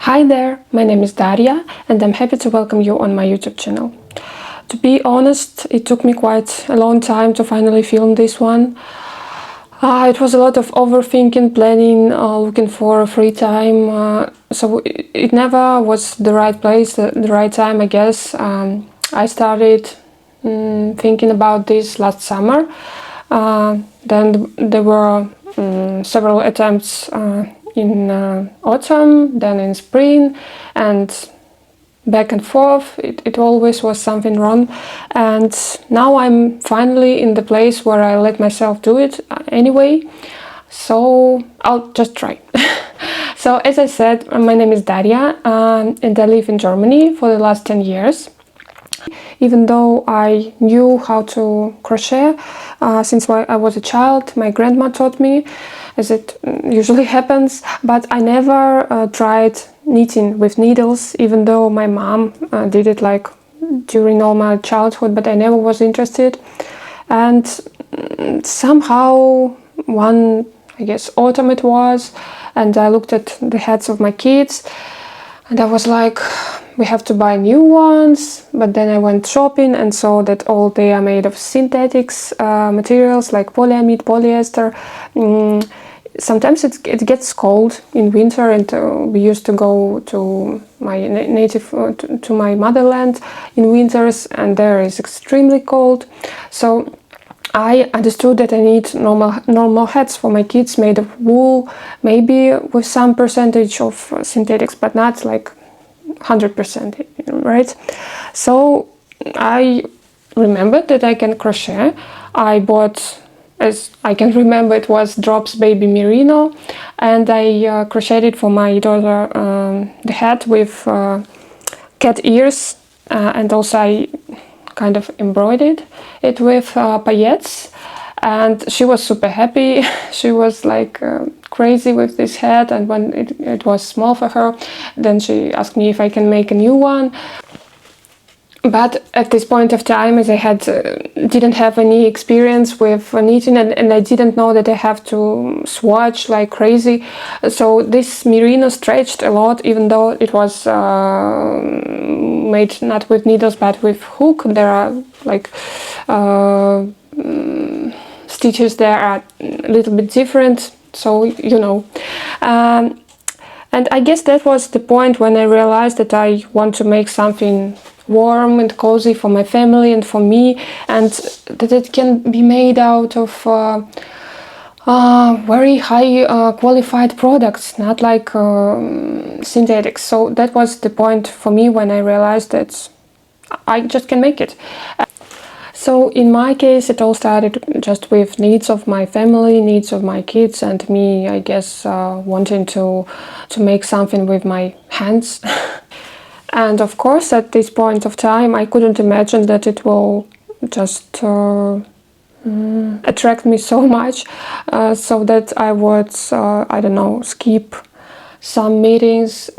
Hi there, my name is Daria and I'm happy to welcome you on my YouTube channel. To be honest, it took me quite a long time to finally film this one. It was a lot of overthinking, planning, looking for free time, so it never was the right place, the right time, I guess. I started thinking about this last summer. Then there were several attempts in autumn, then in spring, and back and forth. It always was something wrong, and now I'm finally in the place where I let myself do it anyway, so I'll just try. So as I said, my name is Daria and I live in Germany for the last 10 years. Even though I knew how to crochet since I was a child, my grandma taught me, as it usually happens, but I never tried knitting with needles, even though my mom did it like during all my childhood, but I never was interested. And somehow one, I guess autumn it was, and I looked at the hats of my kids and I was like, we have to buy new ones. But then I went shopping and saw that all they are made of synthetics materials like polyamide, polyester. Sometimes it gets cold in winter, and we used to go to my to my motherland in winters, and there is extremely cold. So I understood that I need normal hats for my kids made of wool, maybe with some percentage of synthetics, but not like 100%, right? So I remembered that I can crochet. I bought, as I can remember, it was Drops Baby Merino, and I crocheted for my daughter the hat with cat ears, and also I kind of embroidered it with paillettes, and she was super happy. She was like crazy with this hat, and when it was small for her, then she asked me if I can make a new one. But at this point of time, as I didn't have any experience with knitting, and I didn't know that I have to swatch like crazy, so this merino stretched a lot, even though it was made not with needles but with hook. There are like stitches there are a little bit different, so you know. And I guess that was the point when I realized that I want to make something warm and cozy for my family and for me, and that it can be made out of very high qualified products, not like synthetics. So that was the point for me when I realized that I just can make it. So in my case, it all started just with needs of my family, needs of my kids, and me, I guess, wanting to make something with my hands. And of course, at this point of time, I couldn't imagine that it will just attract me so much, so that I would, I don't know, skip some meetings,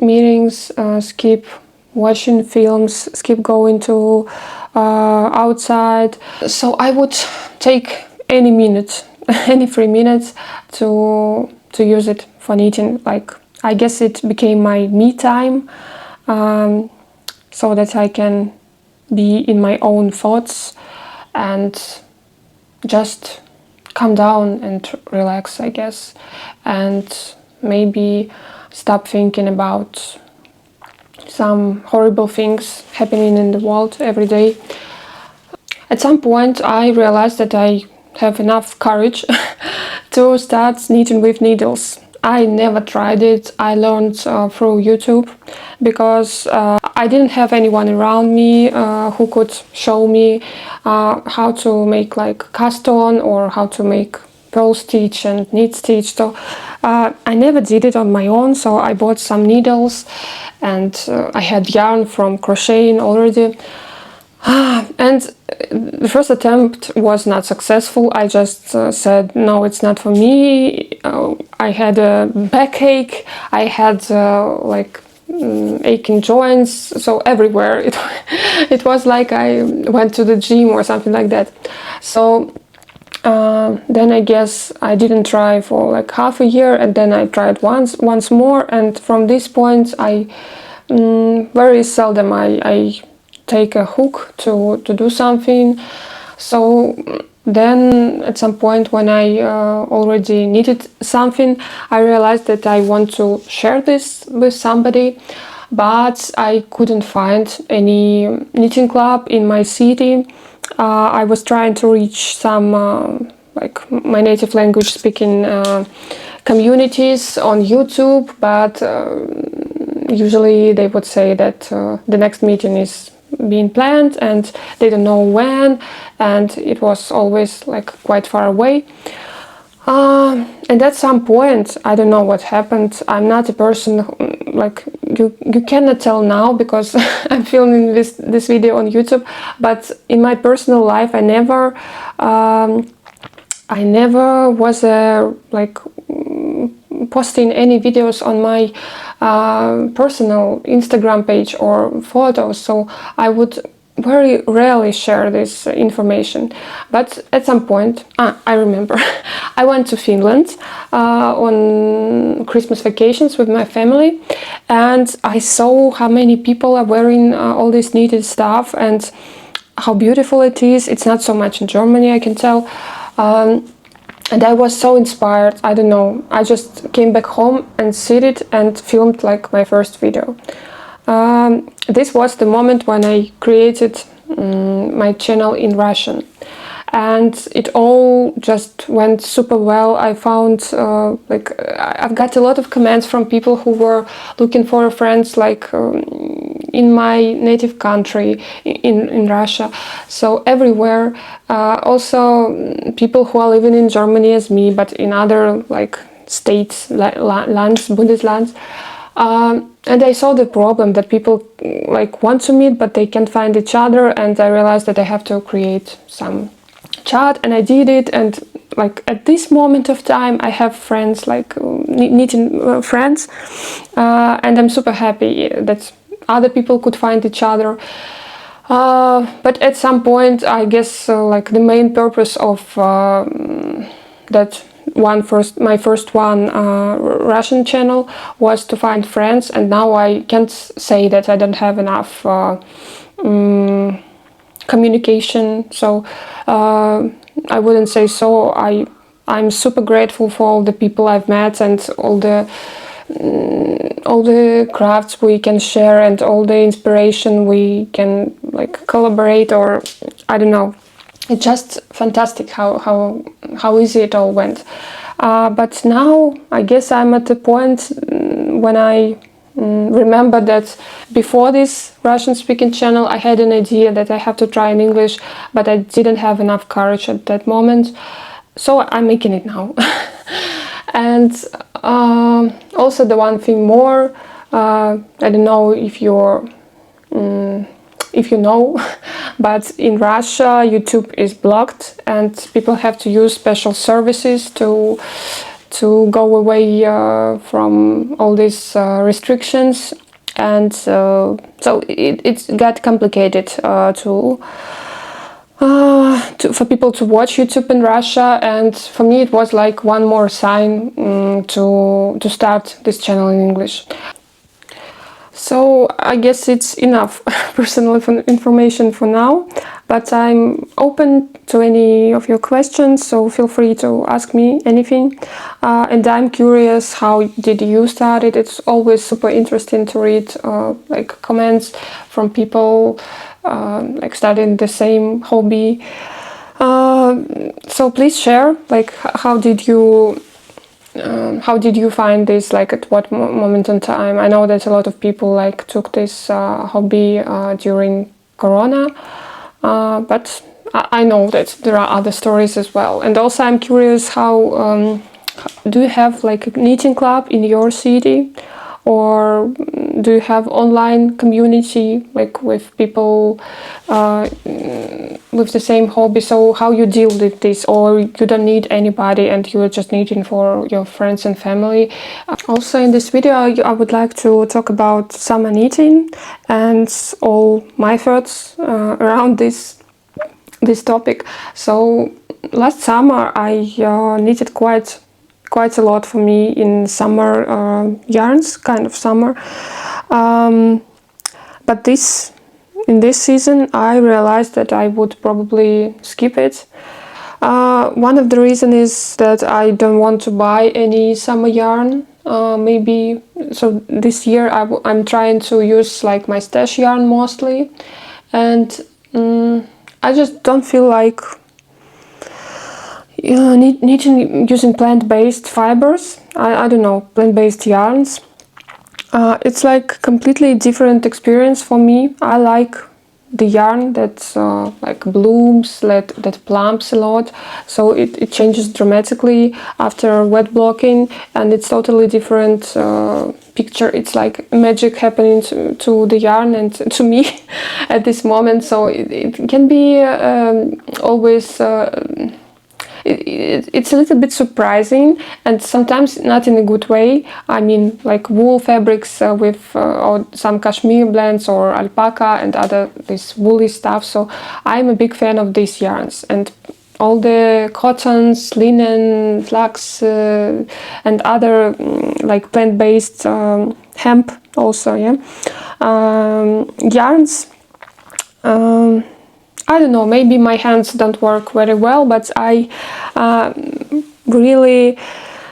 skip watching films, skip going to outside. So I would take any minute, any 3 minutes to use it for knitting. Like, I guess it became my me time, so that I can be in my own thoughts and just calm down and relax, I guess, and maybe stop thinking about some horrible things happening in the world every day. At some point I realized that I have enough courage to start knitting with needles. I never tried it. I learned through YouTube, because I didn't have anyone around me who could show me how to make like cast on or how to make purl stitch and knit stitch. So I never did it on my own, so I bought some needles, and I had yarn from crocheting already. And the first attempt was not successful. I just said, no, it's not for me. I had a backache, I had like aching joints, so everywhere. It was like I went to the gym or something like that. So Then I guess I didn't try for like half a year, and then I tried once more, and from this point I very seldom I take a hook to do something. So then at some point when I already needed something, I realized that I want to share this with somebody, but I couldn't find any knitting club in my city. I was trying to reach some like my native language speaking communities on YouTube, but usually they would say that the next meeting is being planned and they don't know when, and it was always like quite far away. And at some point, I don't know what happened. I'm not a person like you cannot tell now because I'm filming this video on YouTube. But in my personal life, I never was like posting any videos on my personal Instagram page or photos. So I would very rarely share this information, but at some point, I remember, I went to Finland on Christmas vacations with my family, and I saw how many people are wearing all this knitted stuff and how beautiful it is. It's not so much in Germany, I can tell. And I was so inspired. I don't know, I just came back home and seated and filmed like my first video. This was the moment when I created my channel in Russian, and it all just went super well. I found like I've got a lot of comments from people who were looking for friends like in my native country, in Russia, so everywhere. Also people who are living in Germany as me, but in other like states, lands, Bundeslands. And I saw the problem that people like want to meet, but they can't find each other. And I realized that I have to create some chat, and I did it. And like at this moment of time, I have friends, like knitting friends, and I'm super happy that other people could find each other. But at some point, I guess like the main purpose of that my first Russian channel was to find friends, and now I can't say that I don't have enough communication. So I wouldn't say so. I'm super grateful for all the people I've met and all the crafts we can share and all the inspiration we can like collaborate, or I don't know. It's just fantastic how easy it all went. But now I guess I'm at the point when I remember that before this Russian-speaking channel, I had an idea that I have to try in English, but I didn't have enough courage at that moment. So I'm making it now. And also the one thing more, I don't know if you know, but in Russia YouTube is blocked and people have to use special services to go away from all these restrictions, and so it got complicated for people to watch YouTube in Russia, and for me it was like one more sign to start this channel in English. So I guess it's enough personal information for now, but I'm open to any of your questions, so feel free to ask me anything. And I'm curious, how did you start it? It's always super interesting to read like comments from people like starting the same hobby. So please share, like how did you find this, like at what moment in time? I know that a lot of people like took this hobby during Corona, but I know that there are other stories as well. And also I'm curious, how do you have like a knitting club in your city, or do you have online community like with people with the same hobby? So how you deal with this, or you don't need anybody and you're just knitting for your friends and family? Also in this video I would like to talk about summer knitting and all my thoughts around this topic. So last summer I knitted quite a lot for me in summer yarns, kind of summer. But in this season I realized that I would probably skip it. One of the reasons is that I don't want to buy any summer yarn. Maybe so this year I'm trying to use like my stash yarn mostly, and I just don't feel like using plant-based fibers. I don't know, plant-based yarns. It's like completely different experience for me. I like the yarn that like blooms, that plumps a lot, so it changes dramatically after wet blocking, and it's totally different picture. It's like magic happening to the yarn and to me at this moment, so it can be always it's a little bit surprising, and sometimes not in a good way. I mean, like wool fabrics with or some cashmere blends or alpaca and other this woolly stuff. So I'm a big fan of these yarns, and all the cottons, linen, flax, and other like plant-based hemp also, yeah, yarns. I don't know, maybe my hands don't work very well, but I really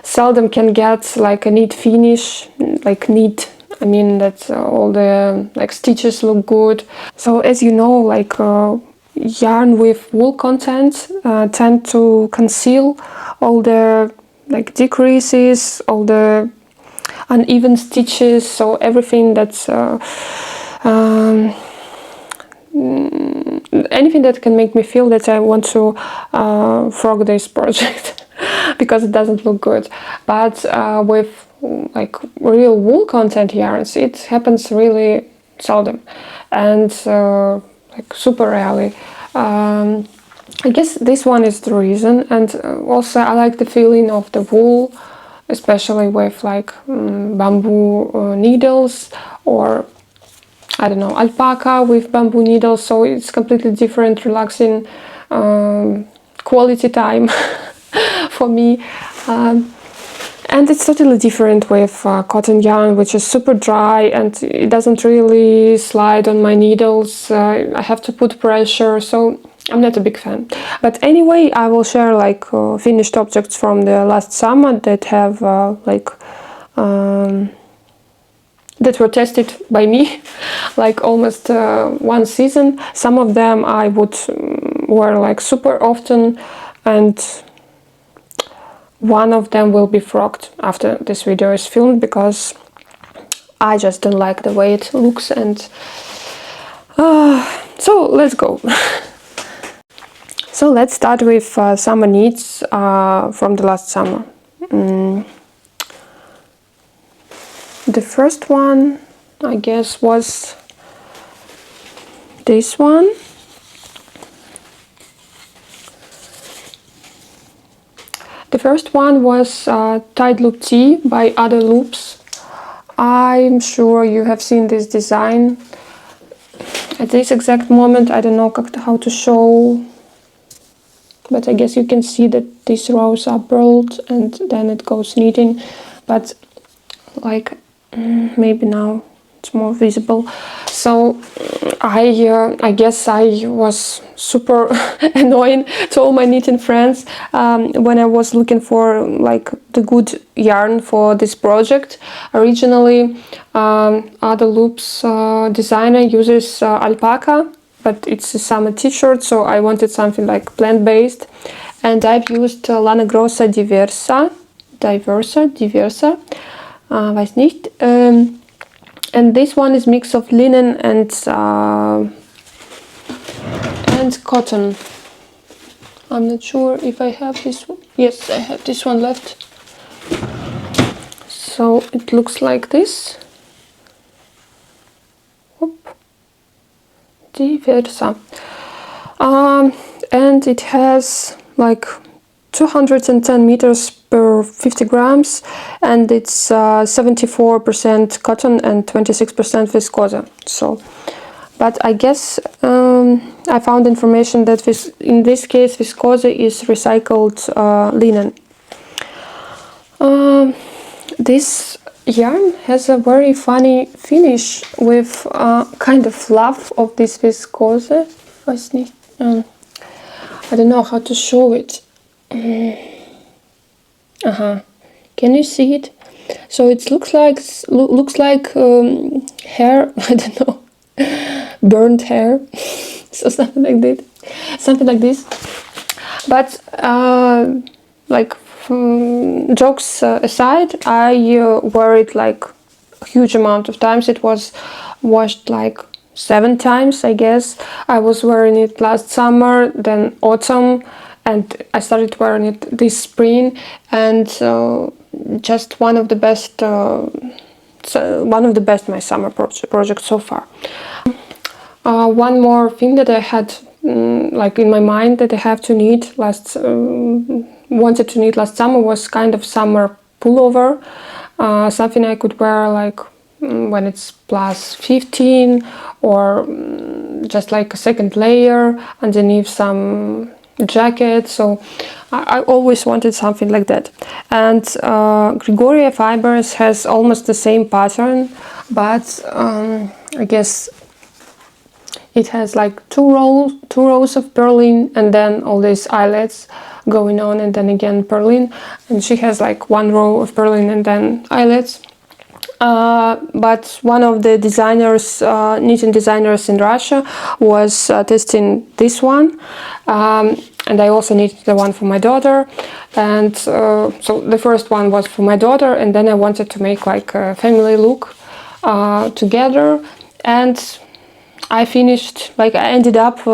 seldom can get like a neat finish, like neat. I mean that all the like stitches look good. So as you know, like yarn with wool content tend to conceal all the like decreases, all the uneven stitches, so everything that's anything that can make me feel that I want to frog this project because it doesn't look good. But with like real wool content yarns, it happens really seldom and like super rarely. I guess this one is the reason, and also I like the feeling of the wool, especially with like bamboo needles, or I don't know, alpaca with bamboo needles, so it's completely different, relaxing quality time for me. And it's totally different with cotton yarn, which is super dry and it doesn't really slide on my needles. I have to put pressure, so I'm not a big fan. But anyway, I will share like finished objects from the last summer that have like that were tested by me, like almost one season. Some of them I would wear like super often, and one of them will be frogged after this video is filmed because I just don't like the way it looks. And so let's go. So let's start with summer knits from the last summer. The first one, I guess, was this one. The first one was Tied Loop Tee by Other Loops. I'm sure you have seen this design. At this exact moment, I don't know how to show, but I guess you can see that these rows are purled and then it goes knitting, but like maybe now it's more visible. So I guess I was super annoying to all my knitting friends when I was looking for like the good yarn for this project. Originally, Other Loops designer uses alpaca, but it's a summer t-shirt, so I wanted something like plant-based, and I've used Lana Grossa Diversa, weiß nicht. And this one is mix of linen and cotton. I'm not sure if I have this one. Yes, I have this one left. So it looks like this. Whoop. Diversa. And it has like 210 meters per 50 grams, and it's 74% cotton and 26% viscose. So, but I guess I found information that in this case viscose is recycled linen. This yarn has a very funny finish with kind of fluff of this viscose. I don't know how to show it. Can you see it? So it looks like hair. I don't know, burnt hair. So something like this. But like jokes aside, I wear it like a huge amount of times. It was washed like 7 times, I guess. I was wearing it last summer, then autumn, and I started wearing it this spring, and just one of the best my summer project so far. One more thing that I had like in my mind that I have to knit wanted to knit last summer was kind of summer pullover, something I could wear like when it's plus 15, or just like a second layer underneath some jacket. So I always wanted something like that. And Gregoria Fibers has almost the same pattern, but I guess it has like two rows of purling, and then all these eyelets going on, and then again purling, and she has like 1 row of purling and then eyelets. But one of the designers, knitting designers in Russia, was testing this one, and I also knitted the one for my daughter. And so the first one was for my daughter, and then I wanted to make like a family look together. And I finished, like I ended up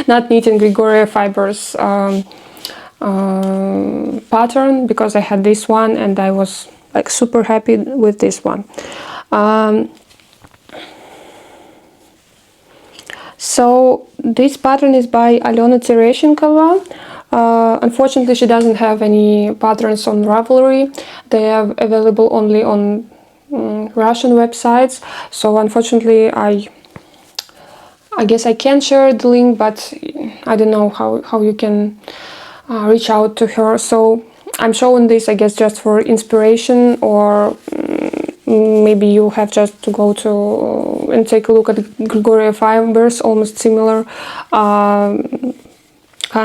not knitting Gregoria Fibers pattern, because I had this one and I was like super happy with this one. So this pattern is by Alena Tereshenkova. Unfortunately, she doesn't have any patterns on Ravelry. They are available only on Russian websites. So unfortunately, I guess I can share the link, but I don't know how you can reach out to her. So I'm showing this, I guess, just for inspiration, or maybe you have just to go to and take a look at Gregoria Fibers, almost similar kind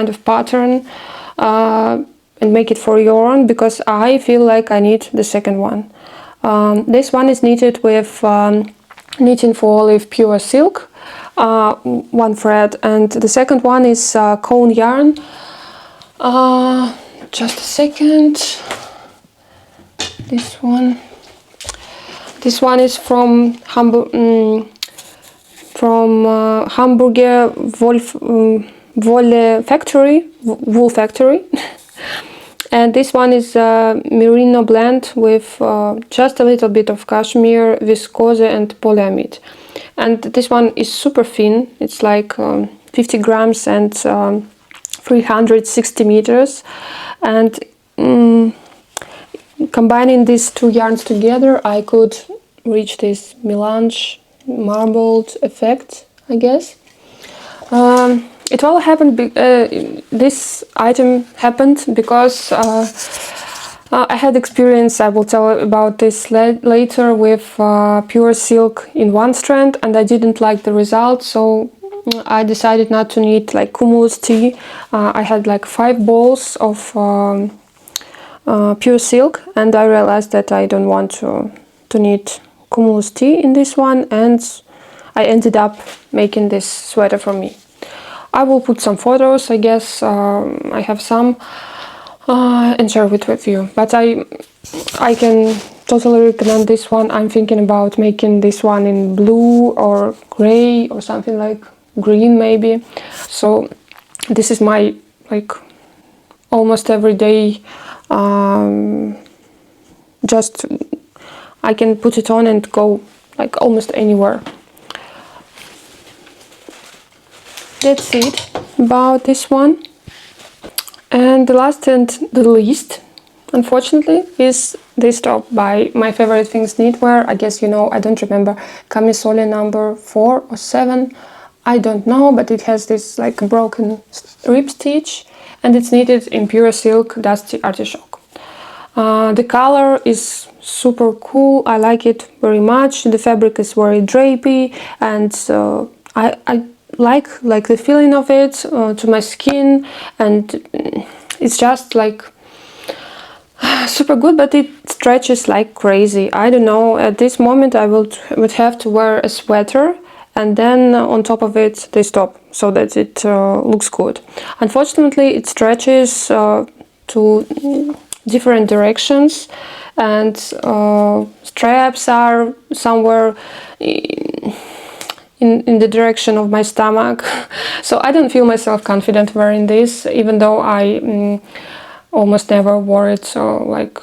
of pattern, and make it for your own, because I feel like I need the second one. This one is knitted with Knitting for Olive pure silk, 1 thread, and the second one is cone yarn. Just a second. This one is from Hamburger wool factory. And this one is merino blend with just a little bit of cashmere, viscose and polyamide. And this one is super thin. It's like 50 grams and 360 meters. And combining these 2 yarns together, I could reach this melange marbled effect, I guess. It all happened, this item happened because I had experience, I will tell about this later, with pure silk in 1 strand, and I didn't like the result, so I decided not to knit like Cumulus Tee. I had like 5 balls of pure silk, and I realized that I don't want to knit Cumulus Tee in this one, and I ended up making this sweater for me. I will put some photos, I guess, I have some, and share it with you. But I can totally recommend this one. I'm thinking about making this one in blue or gray or something like green maybe. So this is my like almost everyday, just I can put it on and go like almost anywhere. That's it about this one. And the last and the least, unfortunately, is this top by My Favorite Things Knitwear. I guess you know, I don't remember, Camisole number 4 or 7. I don't know, but it has this like broken rib stitch, and it's knitted in pure silk dusty artichoke. The color is super cool. I like it very much. The fabric is very drapey, and I like the feeling of it to my skin, and it's just like super good, but it stretches like crazy. I don't know, at this moment I would have to wear a sweater, and then on top of it they stop, so that it looks good. Unfortunately, it stretches to different directions, and straps are somewhere in the direction of my stomach. So I don't feel myself confident wearing this, even though I almost never wore it like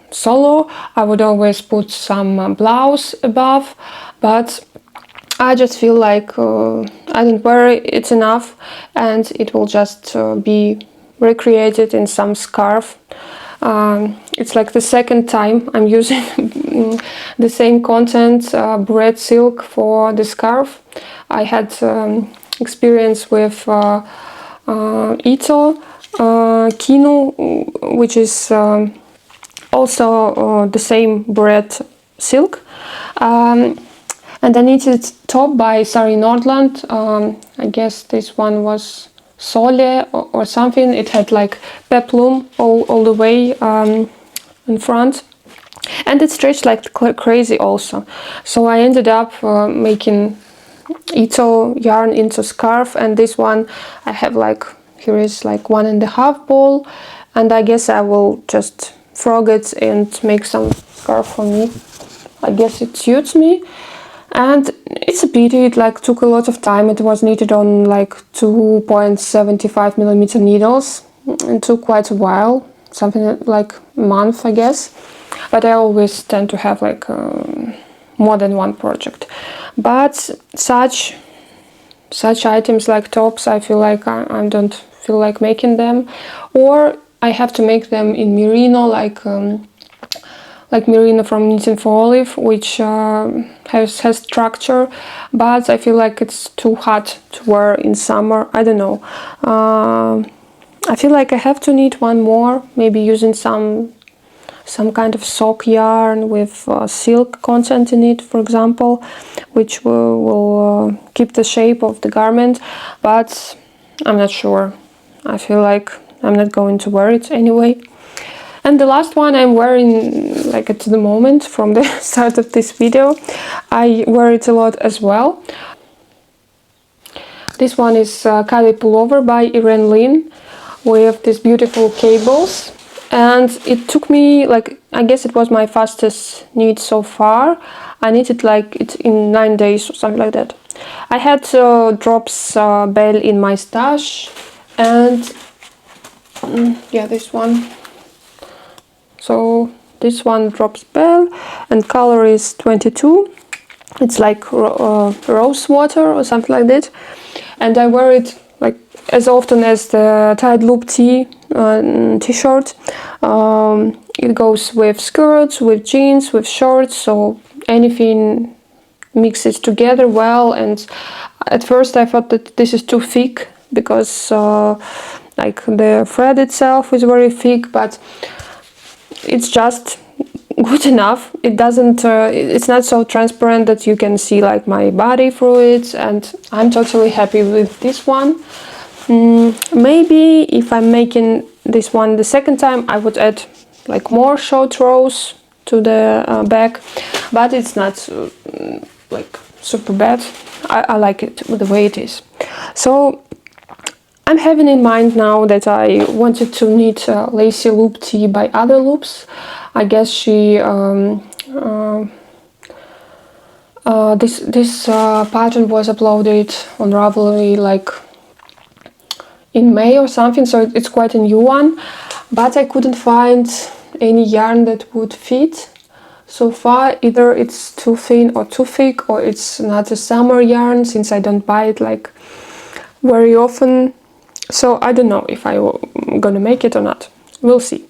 solo. I would always put some blouse above, but I just feel like I don't wear it enough, and it will just be recreated in some scarf. It's like the second time I'm using the same content, bread silk, for the scarf. I had experience with Ito Kinu, which is also the same bread silk. And I knitted top by Sari Nordland. I guess this one was Sole or something. It had like peplum all the way in front, and it stretched like crazy also. So I ended up making Ito yarn into scarf, and this one I have like, here is like 1.5 ball, and I guess I will just frog it and make some scarf for me. I guess it suits me. And it's a pity, it like took a lot of time. It was knitted on like 2.75 millimeter needles. It took quite a while, something like a month, I guess. But I always tend to have like more than one project. But such items like tops, I feel like I don't feel like making them, or I have to make them in merino, like merino from Knitting for Olive, which has structure, but I feel like it's too hot to wear in summer. I don't know. I feel like I have to knit one more, maybe using some kind of sock yarn with silk content in it, for example, which will keep the shape of the garment, but I'm not sure. I feel like I'm not going to wear it anyway. And the last one I'm wearing like at the moment, from the start of this video. I wear it a lot as well. This one is Kali Pullover by Irene Lin, with these beautiful cables. And it took me like, I guess it was my fastest knit so far. I knitted like it in 9 days or something like that. I had drops bell in my stash, and yeah, this one. So this one drops bell, and color is 22. It's like rose water or something like that. And I wear it like as often as the tied loop tee t-shirt. It goes with skirts, with jeans, with shorts, so anything mixes together well. And at first I thought that this is too thick, because like the thread itself is very thick, but it's just good enough. It doesn't it's not so transparent that you can see like my body through it, and I'm totally happy with this one. Maybe if I'm making this one the second time, I would add like more short rows to the back, but it's not like super bad. I like it the way it is. So I'm having in mind now that I wanted to knit lacy loop tee by Other Loops. I guess she this pattern was uploaded on Ravelry like in May or something, so it's quite a new one, but I couldn't find any yarn that would fit so far. Either it's too thin or too thick, or it's not a summer yarn, since I don't buy it like very often. So I don't know if I'm gonna make it or not. We'll see.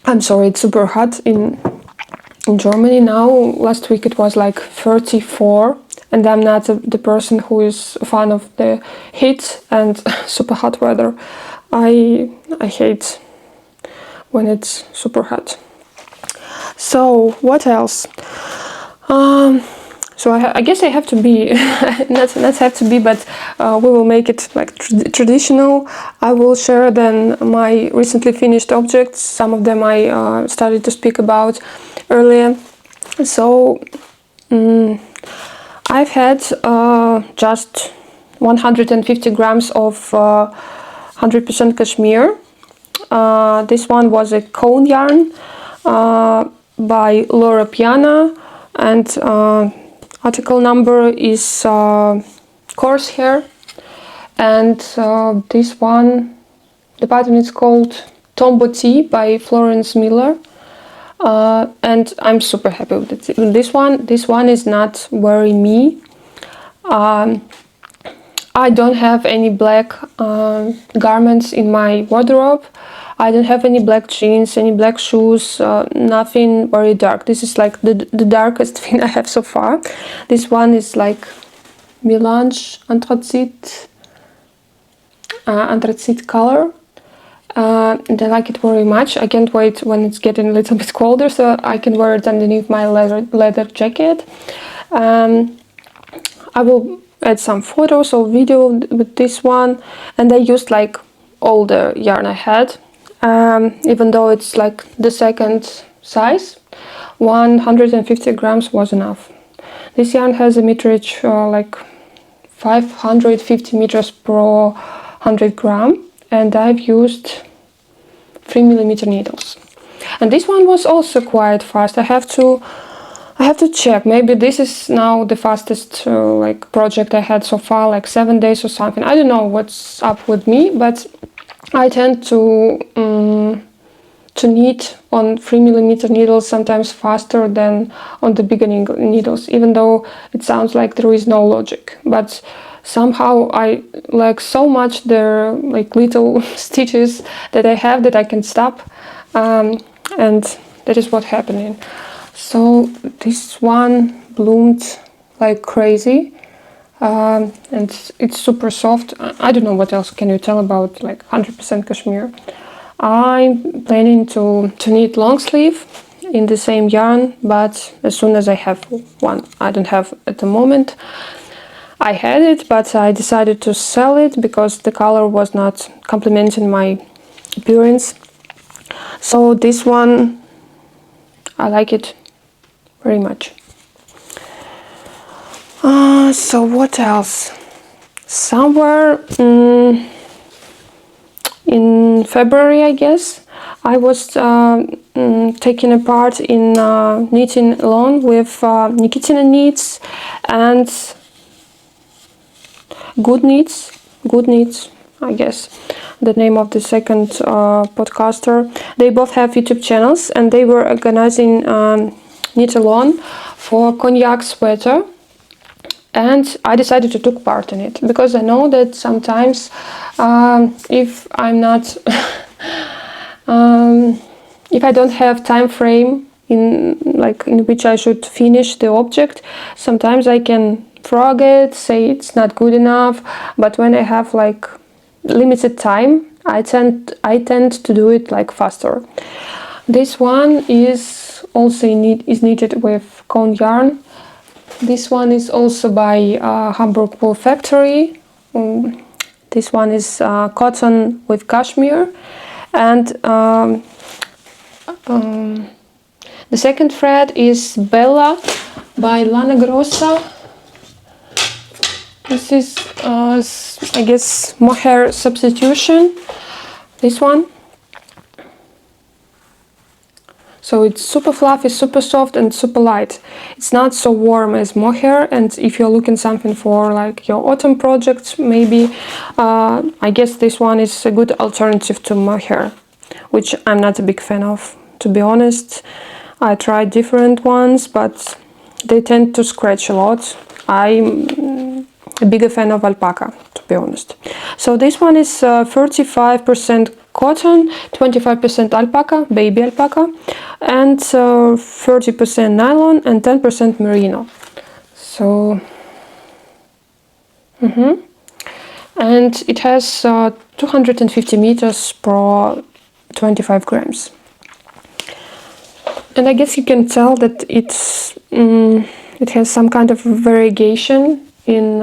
I'm sorry, it's super hot in Germany now. Last week it was like 34, and I'm not the person who is a fan of the heat and super hot weather. I hate when it's super hot. So what else? So I guess I have to be, not have to be, but we will make it like traditional. I will share then my recently finished objects. Some of them I started to speak about earlier. So I've had just 150 grams of 100% cashmere. This one was a cone yarn by Laura Piana, and article number is coarse hair, and this one, the pattern is called Tombo Tee by Florence Miller, and I'm super happy with it. This one is not very me. I don't have any black garments in my wardrobe. I don't have any black jeans, any black shoes, nothing very dark. This is like the darkest thing I have so far. This one is like melange anthracite color, and I like it very much. I can't wait when it's getting a little bit colder so I can wear it underneath my leather jacket. I will add some photos or video with this one, and I used like all the yarn I had. Even though it's like the second size, 150 grams was enough. This yarn has a meterage like 550 meters per 100 gram, and I've used 3mm needles. And this one was also quite fast. I have to check. Maybe this is now the fastest like project I had so far, like 7 days or something. I don't know what's up with me, but I tend to knit on 3mm needles sometimes faster than on the beginning needles, even though it sounds like there is no logic. But somehow I like so much the like little stitches that I have that I can stop, and that is what's happening. So this one bloomed like crazy. And it's super soft. I don't know what else can you tell about like 100% cashmere. I'm planning to knit long sleeve in the same yarn, but as soon as I have one. I don't have at the moment. I had it, but I decided to sell it because the color was not complementing my appearance. So this one, I like it very much. So what else? Somewhere in February, I guess, I was taking a part in knitting along with Nikitina Knits and Good Knits, I guess, the name of the second podcaster. They both have YouTube channels, and they were organizing knit along for Cognac Sweater. And I decided to take part in it because I know that sometimes if I'm not if I don't have time frame in which I should finish the object, sometimes I can forget, say it's not good enough. But when I have like limited time, I tend to do it like faster. This one is also knitted with cone yarn. This one is also by Hamburg Wool Factory. This one is cotton with cashmere, and the second thread is Bella by Lana Grossa. This is I guess mohair substitution. This one. So it's super fluffy, super soft, and super light. It's not so warm as mohair, and if you're looking something for like your autumn projects, maybe I guess this one is a good alternative to mohair, which I'm not a big fan of, to be honest. I tried different ones, but they tend to scratch a lot. I'm a bigger fan of alpaca, to be honest. So this one is 35% cotton, 25% alpaca, baby alpaca, and 30% nylon and 10% merino. So And it has 250 meters per 25 grams. And I guess you can tell that it has some kind of variegation in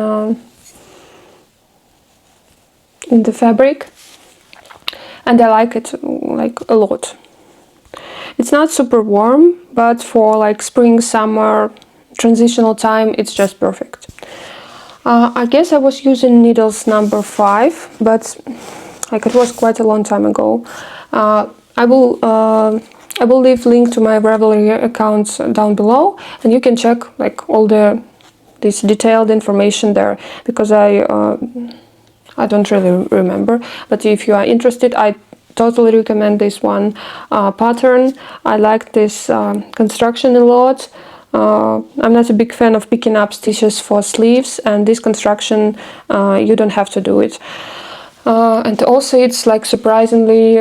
the fabric, and I like it like a lot. It's not super warm, but for like spring, summer, transitional time, it's just perfect. I guess I was using needles number 5, but like it was quite a long time ago. I will leave link to my Ravelry account down below, and you can check like all this detailed information there, because I don't really remember. But if you are interested, I totally recommend this one pattern. I like this construction a lot. I'm not a big fan of picking up stitches for sleeves, and this construction you don't have to do it. And also it's like surprisingly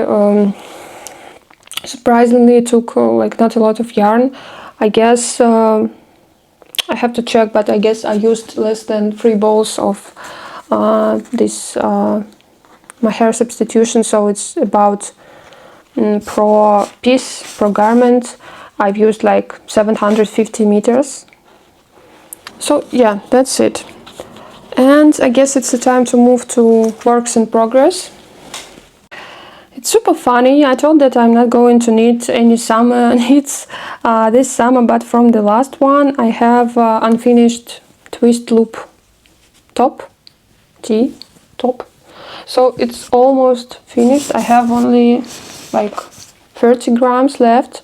it took like not a lot of yarn. I guess I have to check, but I guess I used less than 3 balls of this my hair substitution, so it's about per piece, per garment, I've used like 750 meters. So yeah, that's it. And I guess it's the time to move to works in progress. It's super funny. I told that I'm not going to knit any summer knits this summer, but from the last one I have unfinished twist loop top, top. So it's almost finished. I have only like 30 grams left,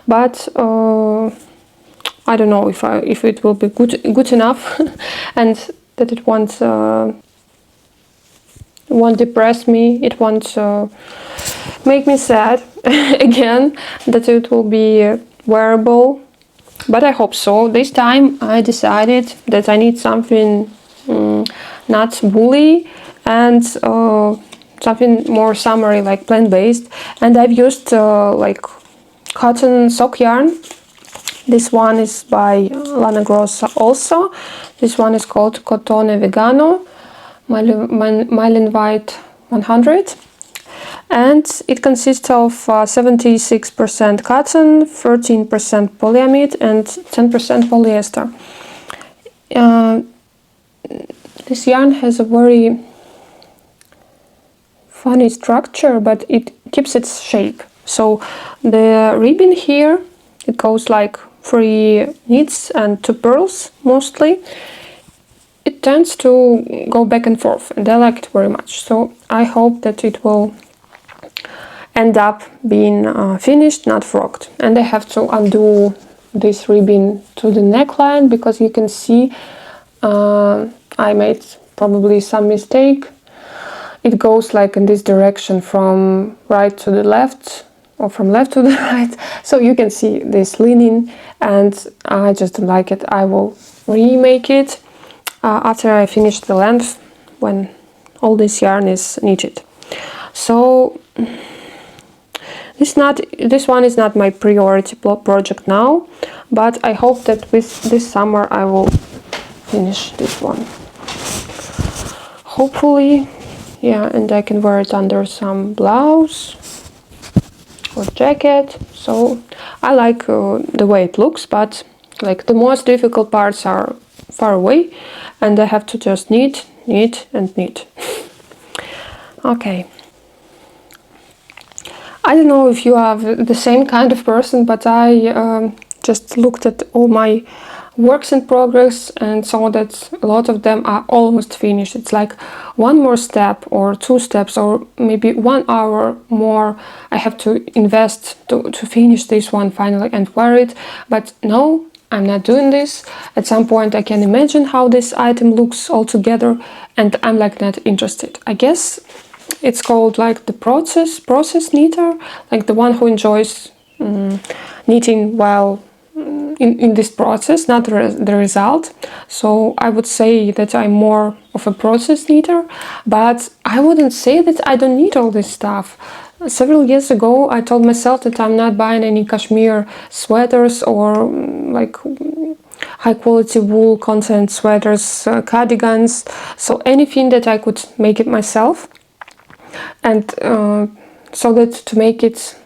but I don't know if it will be good enough and that it won't depress me, it won't make me sad again, that it will be wearable. But I hope so. This time I decided that I need something not woolly and something more summery, like plant-based, and I've used like cotton sock yarn. This one is by Lana Grossa also. This one is called Cotone Vegano Myelin White 100, and it consists of 76% cotton, 13% polyamide and 10% polyester. This yarn has a very funny structure, but it keeps its shape. So the ribbon here, it goes like 3 knits and 2 purls mostly. It tends to go back and forth, and I like it very much. So I hope that it will end up being finished, not frogged. And I have to undo this ribbon to the neckline, because you can see I made probably some mistake. It goes like in this direction from right to the left, or from left to the right. So you can see this leaning, and I just don't like it. I will remake it after I finish the length, when all this yarn is knitted. So this one is not my priority project now, but I hope that with this summer I will finish this one. Hopefully, yeah, and I can wear it under some blouse or jacket. So I like the way it looks, but like the most difficult parts are far away, and I have to just knit and knit. Okay. I don't know if you are the same kind of person, but I just looked at all my works in progress and saw that a lot of them are almost finished. It's like one more step or 2 steps or maybe 1 hour more I have to invest to finish this one finally and wear it. But no, I'm not doing this. At some point I can imagine how this item looks all together, and I'm like not interested. I guess it's called like the process knitter, like the one who enjoys knitting while in this process, not the result. So I would say that I'm more of a process knitter, but I wouldn't say that I don't need all this stuff. Several years ago I told myself that I'm not buying any cashmere sweaters or like high quality wool content sweaters, cardigans, so anything that I could make it myself. And so that to make it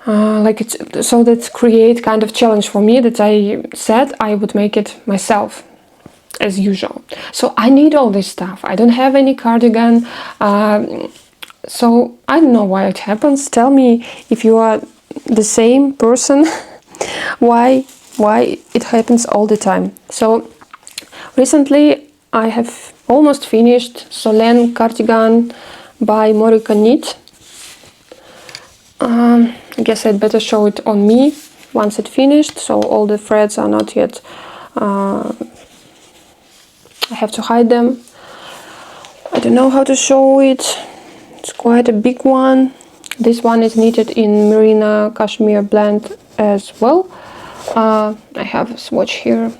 so that create kind of challenge for me, that I said I would make it myself as usual. So I need all this stuff. I don't have any cardigan, so I don't know why it happens. Tell me if you are the same person, why it happens all the time. So recently I have almost finished Solène cardigan by Knit. I guess I'd better show it on me once it's finished, so all the threads are not yet, I have to hide them. I don't know how to show it. It's quite a big one. This one is knitted in merino cashmere blend as well. I have a swatch here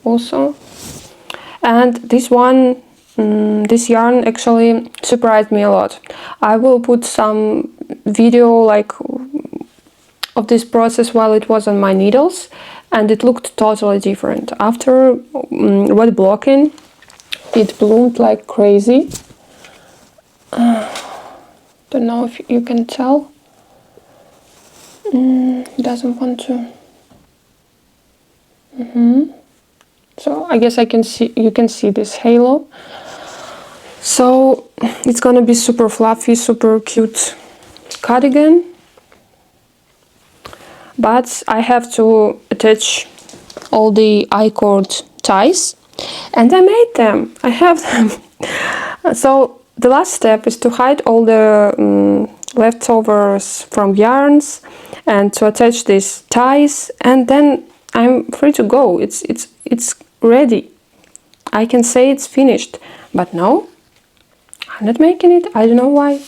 also. And this one, this yarn actually surprised me a lot. I will put some video like of this process while it was on my needles, and it looked totally different. After wet blocking, it bloomed like crazy. Don't know if you can tell. Doesn't want to. So I guess you can see this halo. So it's gonna be super fluffy, super cute cardigan. But I have to attach all the I-cord ties, and I made them. I have them. So the last step is to hide all the leftovers from yarns and to attach these ties, and then I'm free to go. It's ready. I can say it's finished, but no, I'm not making it. I don't know why.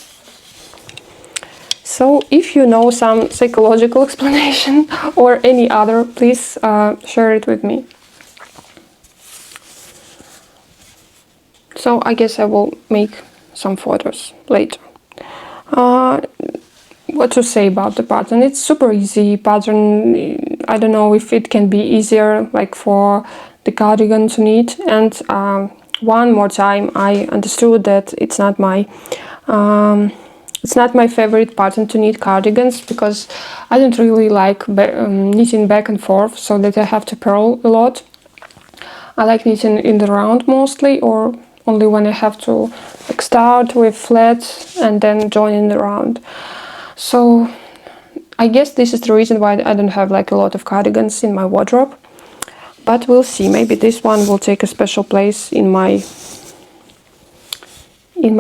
So if you know some psychological explanation or any other, please share it with me. So I guess I will make some photos later. What to say about the pattern? It's super easy pattern. I don't know if it can be easier like for the cardigan to knit. And one more time I understood that it's not my favorite pattern to knit cardigans, because I don't really like knitting back and forth so that I have to purl a lot. I like knitting in the round mostly, or only when I have to like start with flat and then join in the round. So I guess this is the reason why I don't have like a lot of cardigans in my wardrobe. But we'll see. Maybe this one will take a special place in my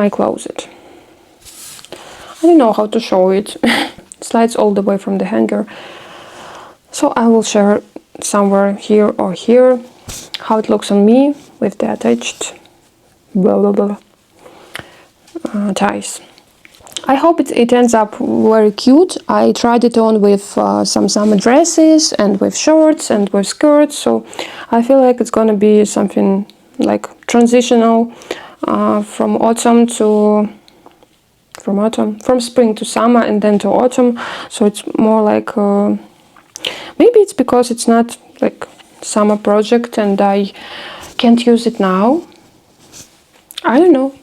closet. I don't know how to show it. It slides all the way from the hanger. So I will share somewhere here or here how it looks on me with the attached bla-bla-bla ties. I hope it ends up very cute. I tried it on with some summer dresses and with shorts and with skirts, so I feel like it's gonna be something like transitional from spring to summer and then to autumn. So it's more like maybe it's because it's not like summer project and I can't use it now. I don't know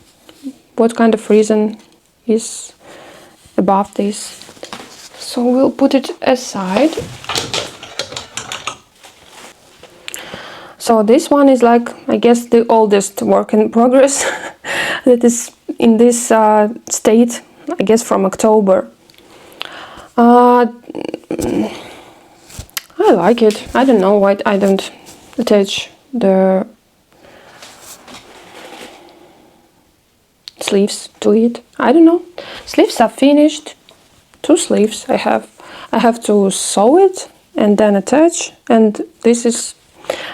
what kind of reason is above this. So we'll put it aside. So this one is like, I guess, the oldest work in progress that is in this state, I guess, from October. I like it. I don't know why I don't attach the sleeves to it. I don't know. Sleeves are finished. 2 sleeves I have. I have to sew it and then attach, and this is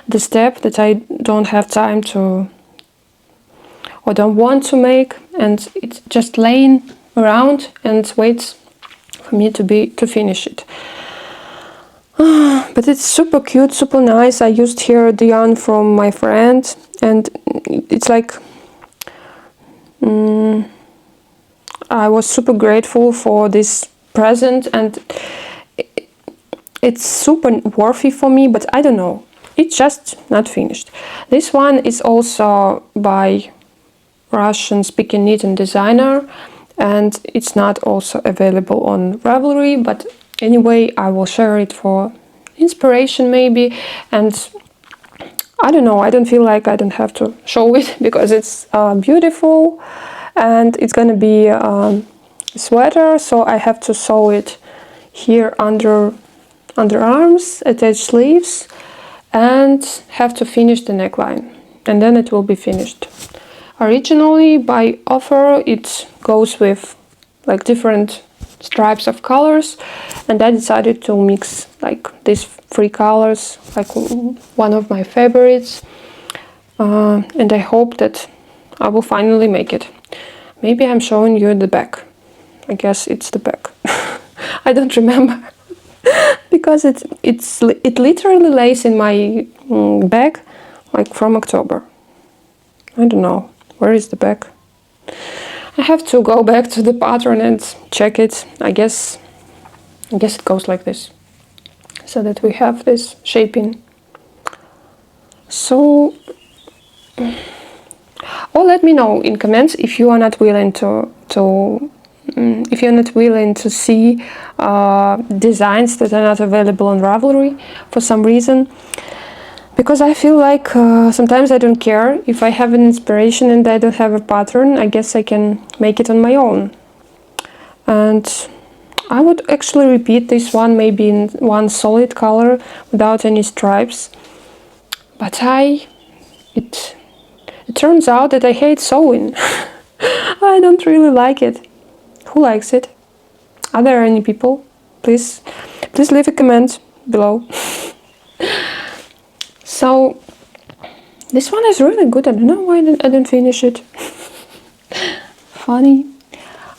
the step that I don't have time to or don't want to make, and it's just laying around and waits for me to finish it. But it's super cute, super nice. I used here the yarn from my friend, and it's like I was super grateful for this present, and it's super worthy for me, but I don't know. it's just not finished. This one is also by Russian speaking knit and designer, and it's not also available on Ravelry, but anyway, I will share it for inspiration maybe. And I don't know, I don't feel like I don't have to show it because it's beautiful, and it's gonna be a sweater, so I have to sew it here under arms, attach sleeves, and have to finish the neckline, and then it will be finished. Originally by offer it goes with like different stripes of colors, and I decided to mix like these 3 colors, like one of my favorites, and I hope that I will finally make it. Maybe I'm showing you the back. I guess it's the back. I don't remember because it literally lays in my bag like from October. I don't know where is the back. I have to go back to the pattern and check it. I guess it goes like this, so that we have this shaping. So, or let me know in comments if you are not willing if you're not willing to see designs that are not available on Ravelry for some reason. Because I feel like sometimes I don't care if I have an inspiration and I don't have a pattern. I guess I can make it on my own. And I would actually repeat this one maybe in one solid color without any stripes. But it turns out that I hate sewing. I don't really like it. Who likes it? Are there any people? Please leave a comment below. So this one is really good. I don't know why I didn't finish it. Funny.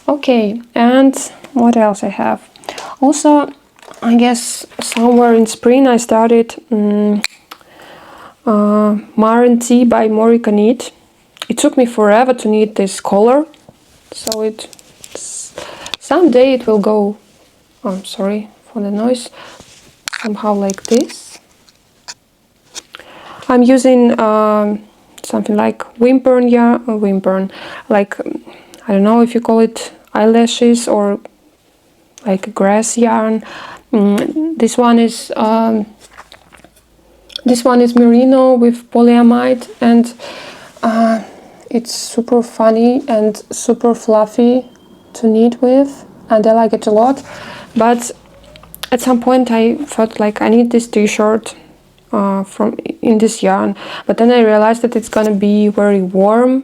Okay, and what else I have? Also, I guess somewhere in spring I started Tombo Tee by Knit. It took me forever to knit this collar, so someday it will go. I'm sorry for the noise. Somehow like this. I'm using something like whimpern yarn, or like I don't know if you call it eyelashes or like grass yarn. This one is merino with polyamide, and it's super funny and super fluffy to knit with, and I like it a lot. But at some point I thought like I need this t-shirt in this yarn, but then I realized that it's gonna be very warm,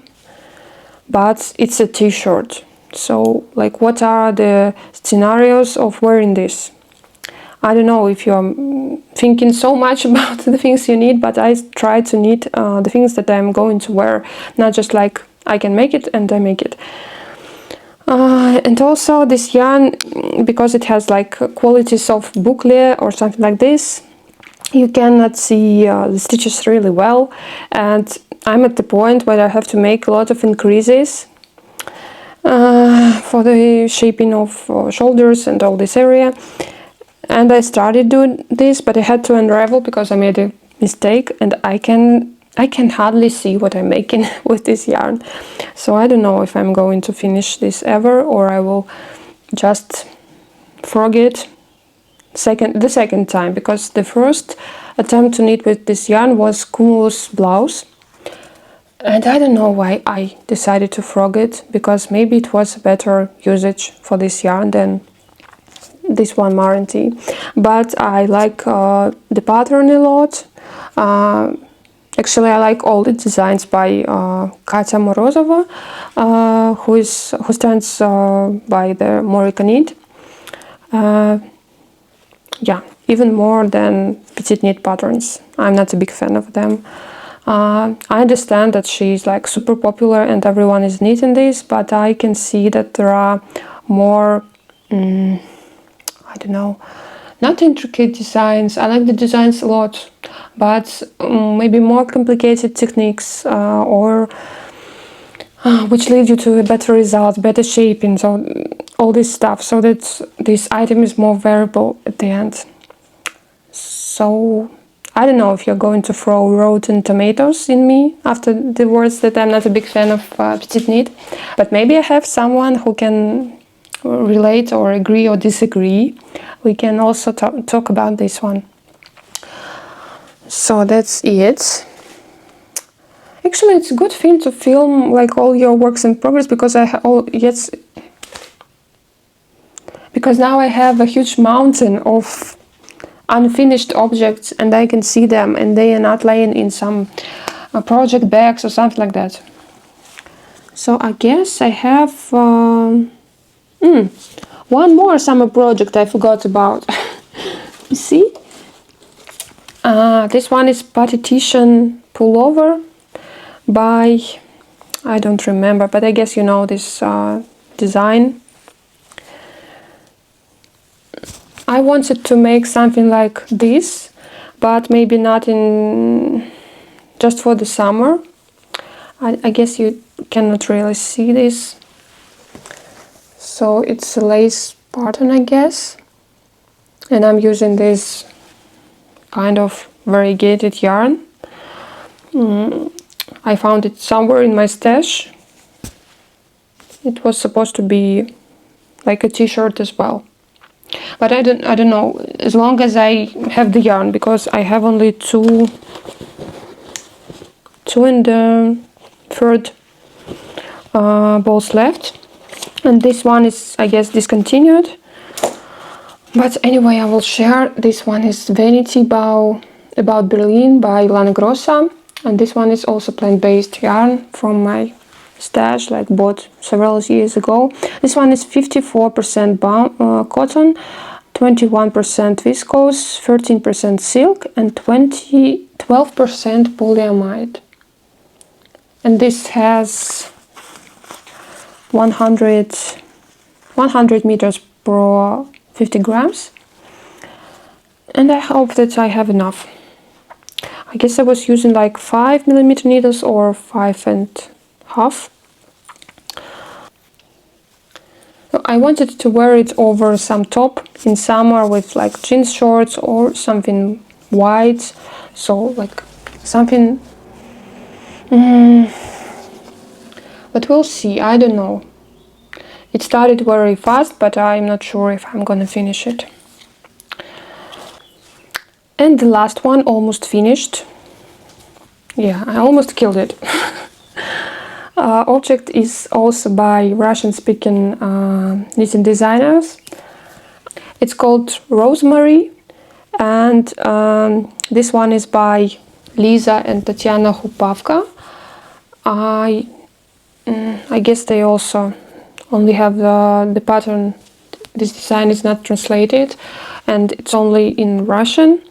but it's a t-shirt. So like, what are the scenarios of wearing this? I don't know if you're thinking so much about the things you need, but I try to knit the things that I'm going to wear, not just like I can make it and I make it. And also this yarn, because it has like qualities of boucle or something like this, you cannot see the stitches really well, and I'm at the point where I have to make a lot of increases for the shaping of shoulders and all this area. And I started doing this, but I had to unravel because I made a mistake, and I can hardly see what I'm making with this yarn. So I don't know if I'm going to finish this ever, or I will just frog it the second time, because the first attempt to knit with this yarn was Cumulus blouse, and I don't know why I decided to frog it, because maybe it was a better usage for this yarn than this one Tombo Tee. But I like the pattern a lot. Actually, I like all the designs by Katya Morozova, who stands by the Camisole. Yeah, even more than petite knit patterns. I'm not a big fan of them. I understand that she's like super popular and everyone is knitting this, but I can see that there are more, I don't know, not intricate designs. I like the designs a lot, but maybe more complicated techniques or which lead you to a better result, better shaping, so all this stuff, so that this item is more variable at the end. So I don't know if you're going to throw rotten tomatoes in me after the words that I'm not a big fan of petite knit, but maybe I have someone who can relate or agree or disagree. We can also talk about this one. So that's it. Actually, it's a good thing to film like all your works in progress, because because now I have a huge mountain of unfinished objects and I can see them, and they are not laying in some project bags or something like that. So I guess I have one more summer project I forgot about. You see? This one is Partition Pullover by, I don't remember, but I guess you know this design. I wanted to make something like this, but maybe not in just for the summer. I guess you cannot really see this. So it's a lace pattern, I guess, and I'm using this kind of variegated yarn. I found it somewhere in my stash. It was supposed to be like a t-shirt as well. But I don't know, as long as I have the yarn, because I have only two and the third balls left, and this one is, I guess, discontinued. But anyway, I will share. This one is Vanity Bow About Berlin by Lana Grossa, and this one is also plant-based yarn from my stash, like bought several years ago. This one is 54% cotton, 21% viscose, 13% silk, and 12% polyamide. And this has 100 meters per 50 grams. And I hope that I have enough. I guess I was using like 5mm needles or 5.5. I wanted to wear it over some top in summer with like jeans shorts or something white, so like something, but we'll see. I don't know. It started very fast, but I'm not sure if I'm gonna finish it. And the last one, almost finished. Yeah, I almost killed it. Object is also by Russian-speaking knitting designers. It's called Rosemary, and this one is by Lisa and Tatiana Hupavka. I guess they also only have the pattern. This design is not translated, and it's only in Russian.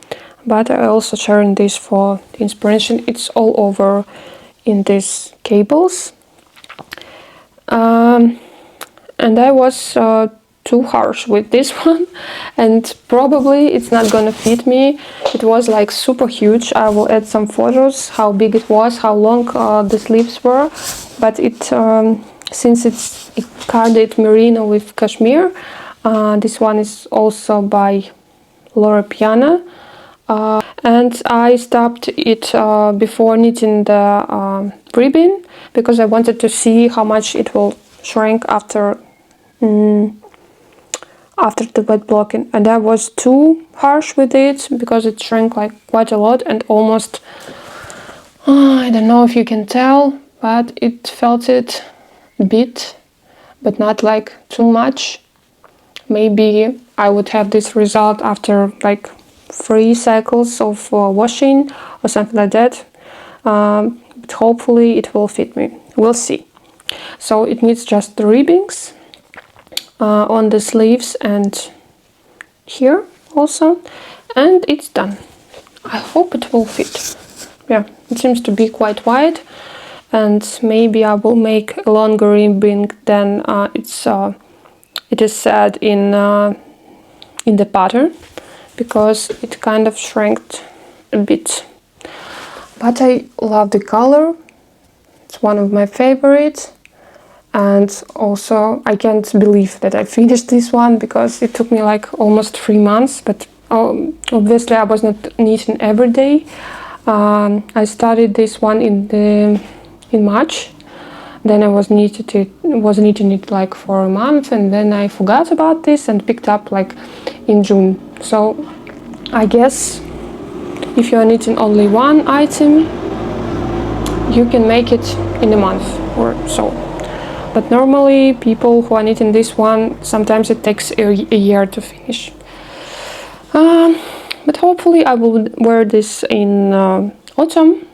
But I also sharing this for the inspiration. It's all over in these cables. And I was too harsh with this one, and probably it's not gonna fit me. It was like super huge. I will add some photos how big it was, how long the sleeves were, but it since it's carded merino with cashmere. This one is also by Laura Piana, and I stopped it before knitting the ribbon, because I wanted to see how much it will shrink after the wet blocking, and I was too harsh with it because it shrank like quite a lot, and almost I don't know if you can tell, but it felt it a bit, but not like too much. Maybe I would have this result after like 3 cycles of washing or something like that, but hopefully it will fit me. We'll see. So it needs just the ribbings on the sleeves and here also, and it's done. I hope it will fit. Yeah, it seems to be quite wide, and maybe I will make a longer ribbing than it is said in the pattern, because it kind of shrank a bit. But I love the color. It's one of my favorites. And also I can't believe that I finished this one, because it took me like almost 3 months, but Obviously I was not knitting every day. I started this one in March. Then I was knitting it like for a month, and then I forgot about this and picked up like in June. So I guess if you are knitting only one item, you can make it in a month or so. But normally people who are knitting this one, sometimes it takes a year to finish. But hopefully I will wear this in autumn,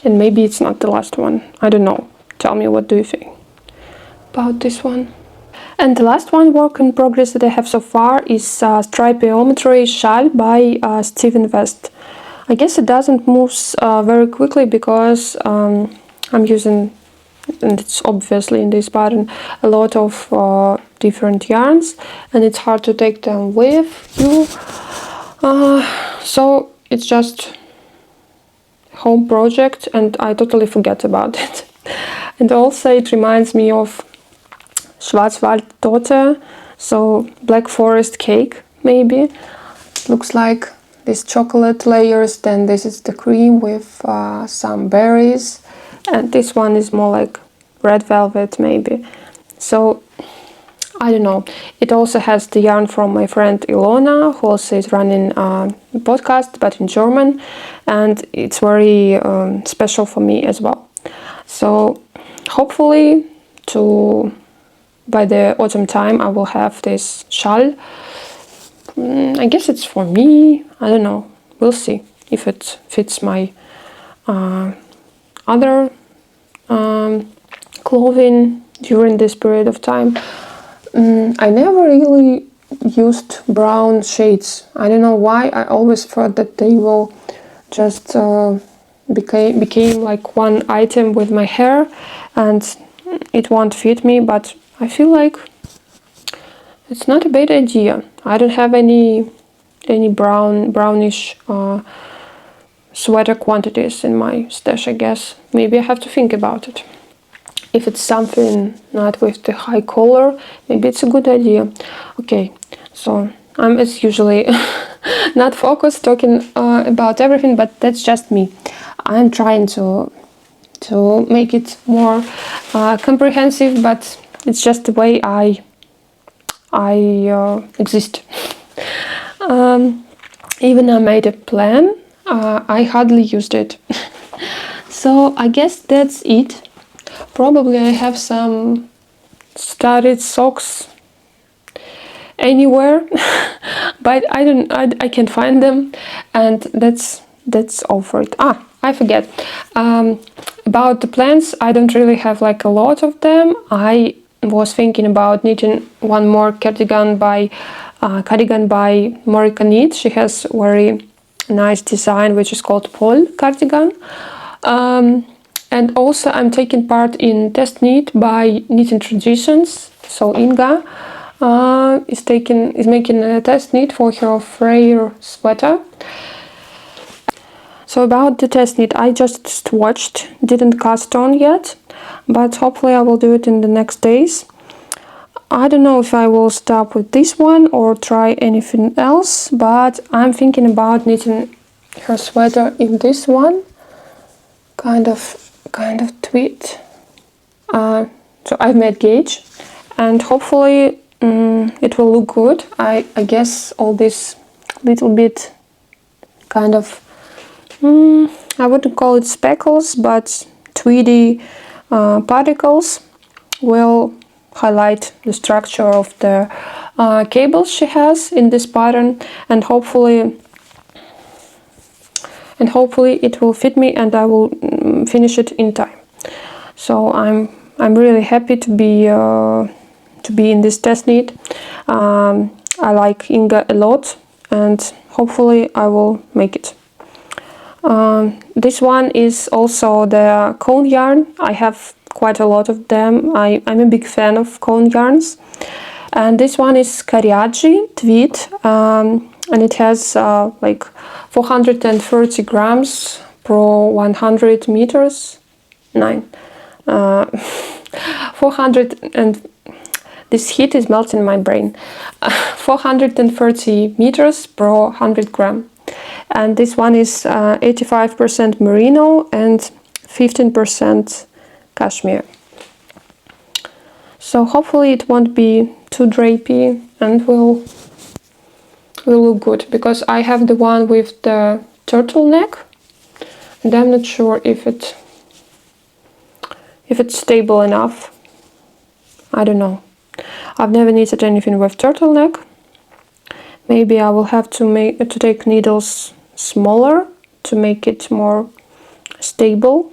and maybe it's not the last one. I don't know. Tell me, what do you think about this one? And the last one work in progress that I have so far is Stripiometry Shawl by Steven West. I guess it doesn't move very quickly because I'm using, and it's obviously in this pattern, a lot of different yarns, and it's hard to take them with you. So it's just home project, and I totally forget about it. And also it reminds me of Schwarzwaldtorte, so Black Forest cake maybe. It looks like these chocolate layers, then this is the cream with some berries, and this one is more like red velvet maybe. So I don't know. It also has the yarn from my friend Ilona, who also is running a podcast but in German, and it's very special for me as well. So hopefully by the autumn time I will have this shawl. I guess it's for me. I don't know. We'll see if it fits my other clothing during this period of time. I never really used brown shades. I don't know why. I always thought that they will just became like one item with my hair and it won't fit me, but I feel like it's not a bad idea. I don't have any brownish sweater quantities in my stash, I guess. Maybe I have to think about it. If it's something not with the high color, maybe it's a good idea. Okay, so I'm as usually not focused talking about everything, but that's just me. I'm trying to make it more comprehensive, but it's just the way I exist. Even I made a plan. I hardly used it. So I guess that's it. Probably I have some studded socks anywhere, but I can't find them, and that's all for it. I forget about the plans. I don't really have like a lot of them. I was thinking about knitting one more cardigan by Marika Knit. She has very nice design which is called Pole cardigan. And also I'm taking part in Testknit by Knitting Traditions. So Inga is making a Testknit for her Freyr sweater. So about the Testknit, I just watched, didn't cast on yet, but hopefully I will do it in the next days. I don't know if I will stop with this one or try anything else, but I'm thinking about knitting her sweater in this one, kind of tweed. So I've made gauge, and hopefully it will look good. I guess all this little bit kind of I wouldn't call it speckles, but tweedy particles will highlight the structure of the cables she has in this pattern, and hopefully it will fit me and I will finish it in time. So I'm really happy to be in this Testknit. I like Inga a lot, and hopefully I will make it. This one is also the cone yarn. I have quite a lot of them. I'm a big fan of cone yarns. And this one is Cariaggi tweed, and it has like 430 grams per 100 meters. 400, and this heat is melting my brain. 430 meters per 100 gram. And this one is 85% merino and 15% cashmere. So hopefully it won't be too drapey and will look good, because I have the one with the turtleneck and I'm not sure if it's stable enough. I don't know. I've never knitted anything with turtleneck. Maybe I will have to take needles smaller to make it more stable,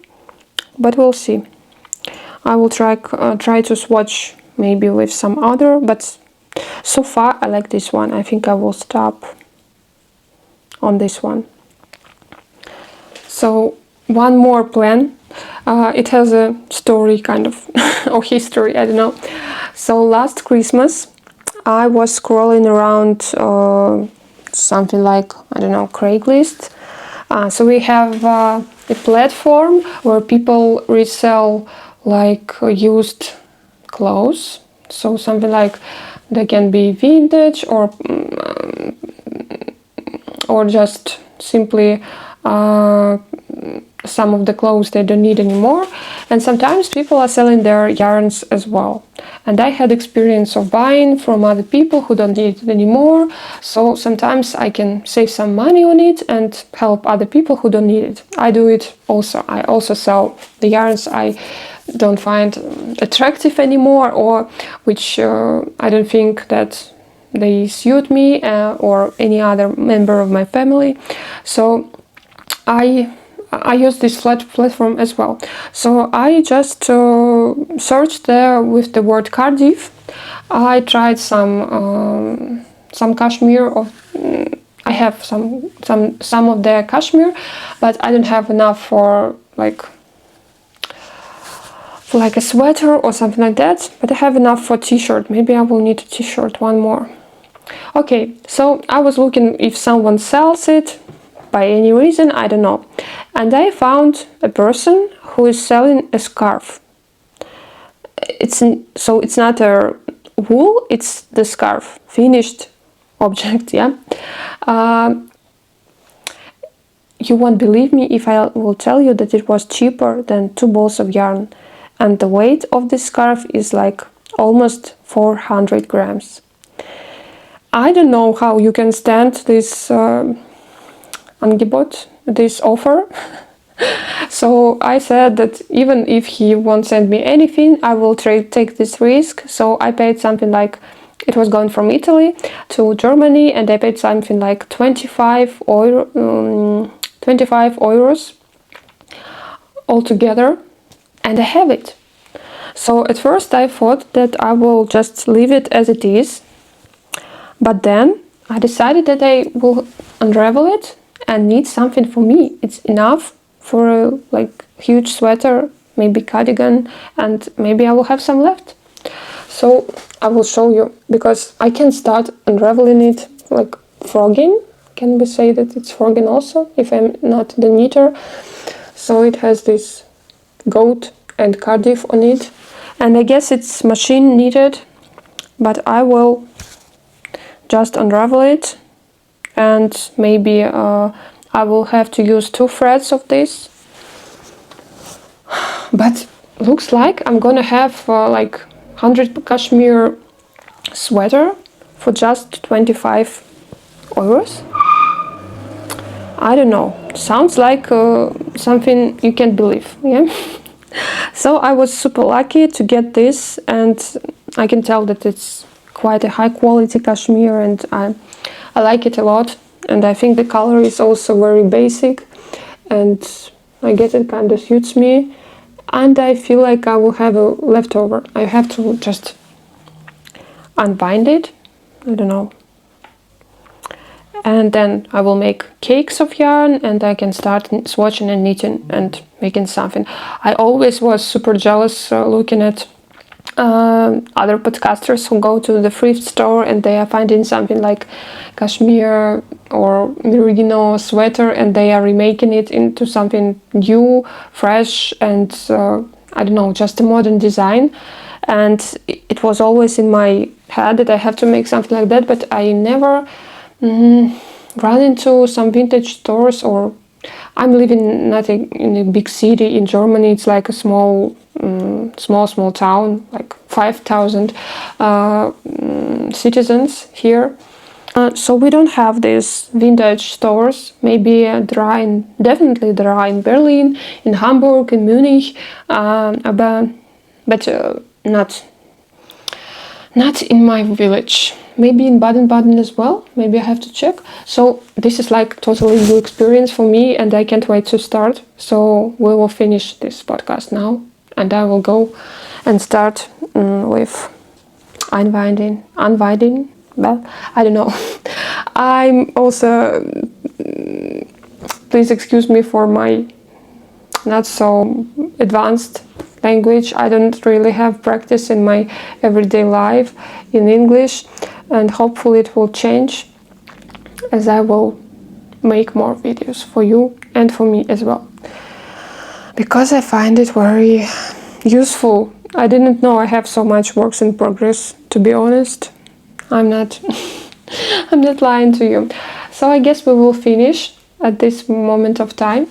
but we'll see. I will try to swatch maybe with some other, but so far I like this one. I think I will stop on this one. So one more plan. It has a story kind of or history, I don't know. So last Christmas I was scrolling around something like, I don't know, Craigslist. So we have a platform where people resell like used clothes. So something like they can be vintage or just simply some of the clothes they don't need anymore. And sometimes people are selling their yarns as well. And I had experience of buying from other people who don't need it anymore. So sometimes I can save some money on it and help other people who don't need it. I do it also. I also sell the yarns I don't find attractive anymore, or which I don't think that they suit me or any other member of my family. So I use this platform as well. So I just searched there with the word Cardiff. I tried some cashmere of. I have some of the cashmere, but I don't have enough for like a sweater or something like that. But I have enough for t-shirt. Maybe I will need a t-shirt, one more. Okay, so I was looking if someone sells it by any reason, I don't know. And I found a person who is selling a scarf. It's not a wool, it's the scarf, finished object, yeah. You won't believe me if I will tell you that it was cheaper than 2 balls of yarn. And the weight of this scarf is like almost 400 grams. I don't know how you can stand this Angebot, this offer. So I said that even if he won't send me anything, I will take this risk. So I paid something like, it was going from Italy to Germany, and I paid something like 25 euros altogether, and I have it. So at first I thought that I will just leave it as it is, but then I decided that I will unravel it and need something for me. It's enough for a like huge sweater, maybe cardigan, and maybe I will have some left. So I will show you, because I can start unraveling it like frogging. Can we say that it's frogging also, if I'm not the knitter? So it has this goat and Cardiff on it, and I guess it's machine knitted, but I will just unravel it, and maybe I will have to use 2 threads of this. But looks like I'm gonna have like 100 cashmere sweater for just 25 euros. I don't know, sounds like something you can't believe, yeah? So I was super lucky to get this, and I can tell that it's quite a high quality cashmere, and I like it a lot. And I think the color is also very basic, and I guess it kind of suits me. And I feel like I will have a leftover. I have to just unbind it, I don't know. And then I will make cakes of yarn, and I can start swatching and knitting and making something. I always was super jealous looking at other podcasters who go to the thrift store and they are finding something like cashmere or merino sweater, and they are remaking it into something new, fresh, and I don't know, just a modern design. and it was always in my head that I have to make something like that, but I never run into some vintage stores. Or I'm living not in a big city in Germany. It's like a small town, like 5,000 citizens here. So we don't have these vintage stores. Maybe definitely there are in Berlin, in Hamburg, in Munich, but not in my village. Maybe in Baden-Baden as well. Maybe I have to check. So this is like totally new experience for me, and I can't wait to start. So we will finish this podcast now, and I will go and start with unwinding. Well, I don't know. I'm also, please excuse me for my not so advanced language. I don't really have practice in my everyday life in English, and hopefully it will change as I will make more videos for you and for me as well, because I find it very useful. I didn't know I have so much works in progress, to be honest. I'm not I'm not lying to you. So I guess we will finish at this moment of time.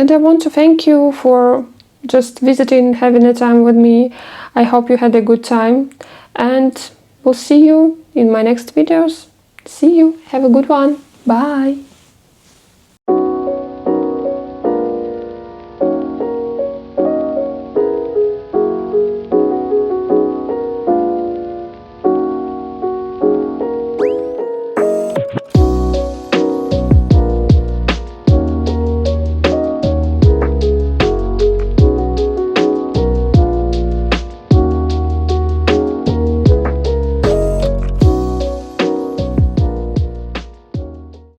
And I want to thank you for just visiting, having a time with me. I hope you had a good time, and we'll see you in my next videos. See you. Have a good one. Bye.